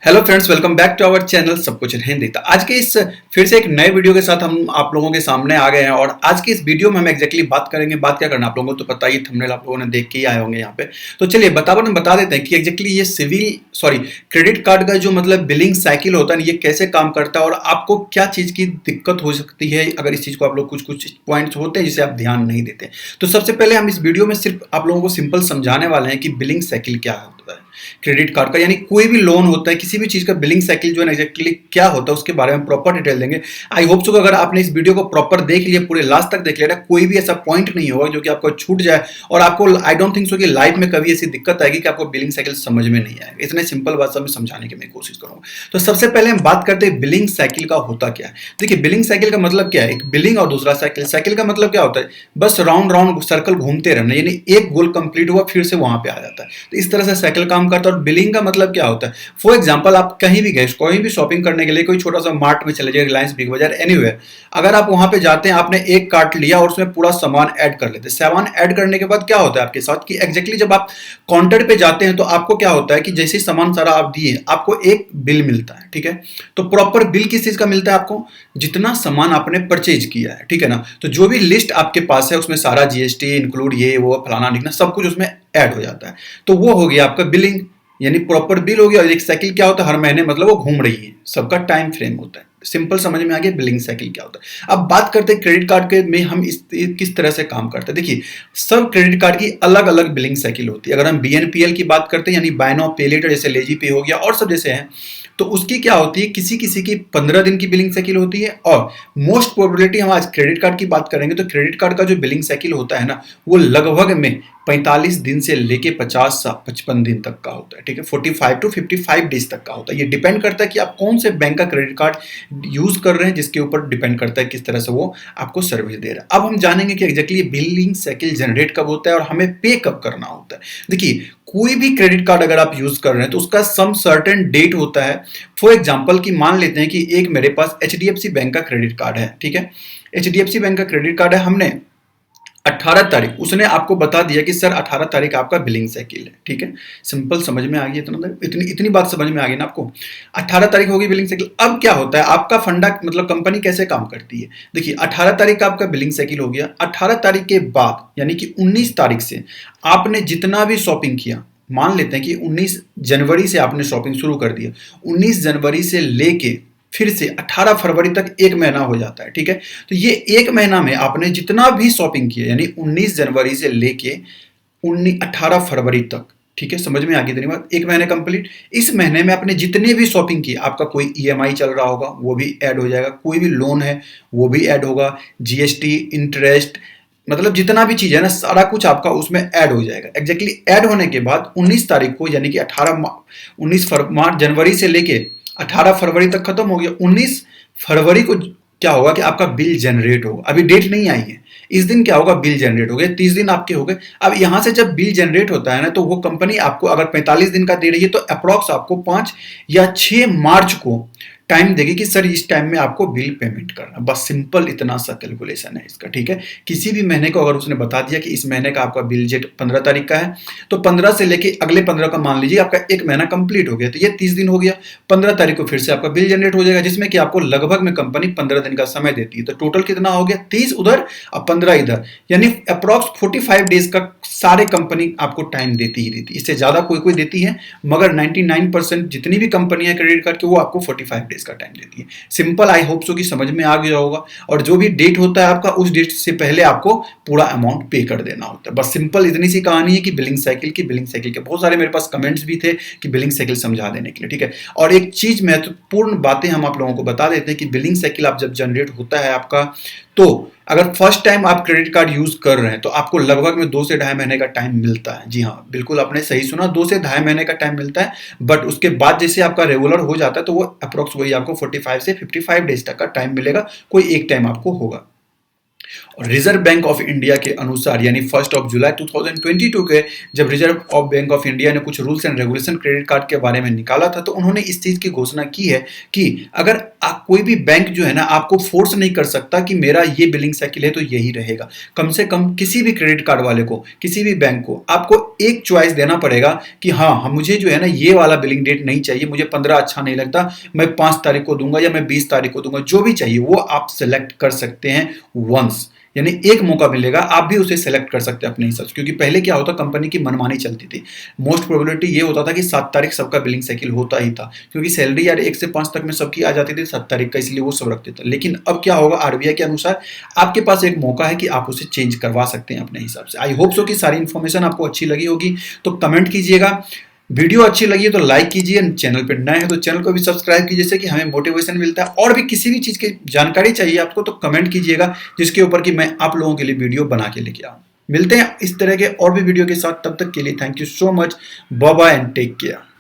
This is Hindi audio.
Hello friends, welcome back to our channel सब कुछ हिंदी। तो आज के इस फिर से एक नए वीडियो के साथ हम आप लोगों के सामने आ गए हैं और आज की इस वीडियो में हम एग्जैक्टली बात करेंगे। बात क्या करना आप लोगों को तो पता ही, थंबनेल आप लोगों ने देख के ही आए होंगे यहाँ पे। तो चलिए बता देते हैं कि एग्जैक्टली ये क्रेडिट कार्ड का जो मतलब बिलिंग साइकिल होता है ये कैसे काम करता है और आपको क्या चीज़ की दिक्कत हो सकती है अगर इस चीज़ को आप लोग कुछ पॉइंट्स होते हैं जिसे आप ध्यान नहीं देते। तो सबसे पहले हम इस वीडियो में सिर्फ आप लोगों को सिंपल समझाने वाले हैं कि बिलिंग साइकिल क्या होता है क्रेडिट कार्ड का, यानी कोई भी लोन होता है, किसी भी चीज का बिलिंग साइकिल जो है एग्जैक्टली क्या होता है उसके बारे में प्रॉपर डिटेल देंगे। आई होप सो अगर आपने इस वीडियो को प्रॉपर देख लिया, पूरे लास्ट तक देख लिया, कोई भी ऐसा पॉइंट नहीं होगा जो कि आपको छूट जाए और आपको आई डोंट थिंक सो कि लाइफ में कभी ऐसी दिक्कत आएगी कि आपको बिलिंग साइकिल समझ में नहीं आएगा। इतने सिंपल बात मैं समझाने की मैं कोशिश करूंगा। तो सबसे पहले हम बात करते हैं बिलिंग साइकिल का होता क्या है। देखिए, बिलिंग साइकिल का मतलब क्या है, एक बिलिंग और दूसरा साइकिल। साइकिल का मतलब क्या होता है, बस राउंड राउंड सर्कल घूमते रहना, यानी एक गोल कंप्लीट हुआ फिर से वहां पे आ जाता है। तो इस तरह से साइकिल काम करता है। और बिलिंग का मतलब क्या होता है, फॉर एग्जांपल आप कहीं भी गए, कोई भी शॉपिंग करने के लिए कोई छोटा सा मार्ट में चले जाए, रिलायंस, बिग बाजार, एनीवेयर, अगर आप वहां पे जाते हैं, आपने एक कार्ट लिया और उसमें पूरा सामान ऐड कर लेते हैं। सामान ऐड करने के बाद क्या होता है आपके साथ कि एग्जैक्टली जब आप काउंटर पे जाते हैं तो आपको क्या होता है कि जैसे ही सामान सारा आप दिए आपको एक बिल मिलता है, ठीक है। तो प्रॉपर बिल किस चीज का मिलता है आपको, जितना सामान आपने परचेज किया है, ठीक है ना। तो जो भी लिस्ट आपके पास है उसमें सारा जीएसटी इंक्लूड, ये वो फलाना लिखना, सब कुछ उसमें ऐड हो जाता है। तो वो हो गया आपका बिलिंग, यानी प्रॉपर बिल हो गया। और एक साइकिल क्या होता है, हर महीने मतलब वो घूम रही है, सबका टाइम फ्रेम होता है। सिंपल समझ में आ गया बिलिंग साइकिल क्या होता है। अब बात करते हैं क्रेडिट कार्ड के में हम किस तरह से काम करते हैं। देखिए, सब क्रेडिट कार्ड की अलग अलग बिलिंग साइकिल होती है। अगर हम बीएनपीएल की बात करते हैं, यानी बाय नाउ पे लेटर, जैसे लेजी पे हो गया और सब जैसे हैं, तो उसकी क्या होती है, किसी किसी की 15 दिन की बिलिंग साइकिल होती है। और मोस्ट प्रोबेबिलिटी हम आज क्रेडिट कार्ड की बात करेंगे तो क्रेडिट कार्ड का जो बिलिंग साइकिल होता है ना, वो लगभग में 45 दिन से लेके 50 से 55 दिन तक का होता है, ठीक है। 45 टू 55 डेज तक का होता है। ये डिपेंड करता है कि आप कौन से बैंक का क्रेडिट कार्ड यूज कर रहे हैं, जिसके ऊपर डिपेंड करता है किस तरह से वो आपको सर्विस दे रहा है। अब हम जानेंगे कि एग्जैक्टली बिलिंग साइकिल जनरेट कब होता है और हमें पे कब करना होता है। देखिए, कोई भी क्रेडिट कार्ड अगर आप यूज कर रहे हैं तो उसका सम सर्टेन डेट होता है। फॉर एग्जांपल कि मान लेते हैं कि एक मेरे पास एचडीएफसी बैंक का क्रेडिट कार्ड है, ठीक है। एचडीएफसी बैंक का क्रेडिट कार्ड है, हमने 18 तारीख, उसने आपको बता दिया कि सर 18 तारीख आपका बिलिंग साइकिल है, ठीक है। सिंपल समझ में आ गई, इतनी इतनी बात समझ में आ गई ना आपको। 18 तारीख होगी बिलिंग साइकिल। अब क्या होता है, आपका फंडा मतलब कंपनी कैसे काम करती है। देखिए, 18 तारीख का आपका बिलिंग साइकिल हो गया। 18 तारीख के बाद यानी कि 19 तारीख से आपने जितना भी शॉपिंग किया, मान लेते हैं कि 19 जनवरी से आपने शॉपिंग शुरू कर दिया, 19 जनवरी से लेके फिर से 18 फरवरी तक एक महीना हो जाता है, ठीक है। तो ये एक महीना में आपने जितना भी शॉपिंग किया, यानी 19 जनवरी से लेके 18 फरवरी तक, ठीक है, समझ में आ गई इतनी बात, एक महीने कंप्लीट। इस महीने में आपने जितने भी शॉपिंग की, आपका कोई ईएमआई चल रहा होगा वो भी ऐड हो जाएगा, कोई भी लोन है वो भी ऐड होगा, जीएसटी, इंटरेस्ट, मतलब जितना भी चीज है ना, सारा कुछ आपका उसमें ऐड हो जाएगा। एग्जैक्टली ऐड होने के बाद 19 तारीख को, यानी कि 19 मार्च जनवरी से लेके 18 फरवरी तक खत्म हो गया। 19 फरवरी को क्या होगा कि आपका बिल जनरेट होगा। अभी डेट नहीं आई है, इस दिन क्या होगा, बिल जनरेट हो गया, 30 दिन आपके हो गए। अब यहां से जब बिल जनरेट होता है ना, तो वो कंपनी आपको अगर 45 दिन का दे रही है तो अप्रॉक्स आपको 5 या 6 मार्च को टाइम देगी कि सर इस टाइम में आपको बिल पेमेंट करना। बस सिंपल इतना सा कैलकुलेशन है इसका, ठीक है। किसी भी महीने को अगर उसने बता दिया कि इस महीने का आपका बिल डेट 15 तारीख का है, तो 15 से लेके अगले 15 का मान लीजिए आपका एक महीना कंप्लीट हो गया, तो ये 30 दिन हो गया। 15 तारीख को फिर से आपका बिल जनरेट हो जाएगा, जिसमें कि आपको लगभग में कंपनी 15 दिन का समय देती है। तो टोटल कितना हो गया, 30 उधर और 15 इधर, यानी अप्रॉक्स 45 डेज का सारे कंपनी आपको टाइम देती ही देती है। इससे ज्यादा कोई कोई देती है, मगर 99% जितनी भी कंपनी है क्रेडिट कार्ड की, वो आपको 45 डेज का टाइम देती है। सिंपल, आई होप सो कि समझ में आ गया होगा। और जो भी डेट होता है आपका, उस डेट से पहले आपको पूरा अमाउंट पे कर देना होता है। बस सिंपल इतनी सी कहानी है कि बिलिंग साइकिल की। बिलिंग साइकिल के बहुत सारे मेरे पास कमेंट्स भी थे कि बिलिंग साइकिल समझा देने के लिए, ठीक है। और एक चीज महत्वपूर्ण बातें हम आप लोगों को बता देते हैं कि बिलिंग साइकिल आप जब जनरेट होता है आपका, तो अगर फर्स्ट टाइम आप क्रेडिट कार्ड यूज कर रहे हैं तो आपको लगभग में 2 से ढाई महीने का टाइम मिलता है। जी हाँ, बिल्कुल आपने सही सुना, 2 से ढाई महीने का टाइम मिलता है। बट उसके बाद जैसे आपका रेगुलर हो जाता है तो वो अप्रोक्स वही आपको 45 से 55 डेज तक का टाइम मिलेगा, कोई एक टाइम आपको होगा। और रिजर्व बैंक ऑफ इंडिया के अनुसार यानी 1 जुलाई 2022 के जब reserve of bank of India ने कुछ rules and regulation credit card के बारे में निकाला था, तो उन्होंने इस चीज की घोषणा की है कि अगर आप कोई भी बैंक जो है ना आपको फोर्स नहीं कर सकता कि मेरा ये बिलिंग साइकिल है तो यही रहेगा। कम से कम किसी भी क्रेडिट कार्ड वाले को, किसी भी बैंक को आपको एक चॉइस देना पड़ेगा कि हाँ मुझे जो है ना ये वाला बिलिंग डेट नहीं चाहिए, मुझे 15 अच्छा नहीं लगता, मैं 5 तारीख को दूंगा या मैं 20 तारीख को दूंगा, जो भी चाहिए वो आप सेलेक्ट कर सकते हैं वंस, यानी एक मौका मिलेगा, आप भी उसे सेलेक्ट कर सकते हैं अपने हिसाब से। क्योंकि पहले क्या होता, कंपनी की मनमानी चलती थी। मोस्ट प्रोबेबिलिटी ये होता था कि 7 तारीख सबका बिलिंग साइकिल होता ही था, क्योंकि सैलरी यार 1 से 5 तक में सबकी आ जाती थी 7 तारीख का, इसलिए वो सब रखते थे। लेकिन अब क्या होगा, आरबीआई के अनुसार आपके पास एक मौका है कि आप उसे चेंज करवा सकते हैं अपने हिसाब से। आई होप सो कि सारी इन्फॉर्मेशन आपको अच्छी लगी होगी, तो कमेंट कीजिएगा। वीडियो अच्छी लगी तो लाइक कीजिए, चैनल पर नए हैं तो चैनल को भी सब्सक्राइब कीजिए, जिससे कि हमें मोटिवेशन मिलता है। और भी किसी भी चीज़ की जानकारी चाहिए आपको तो कमेंट कीजिएगा, जिसके ऊपर कि मैं आप लोगों के लिए वीडियो बना के लेके आऊँ। मिलते हैं इस तरह के और भी वीडियो के साथ, तब तक के लिए thank you so much, bye bye and take care.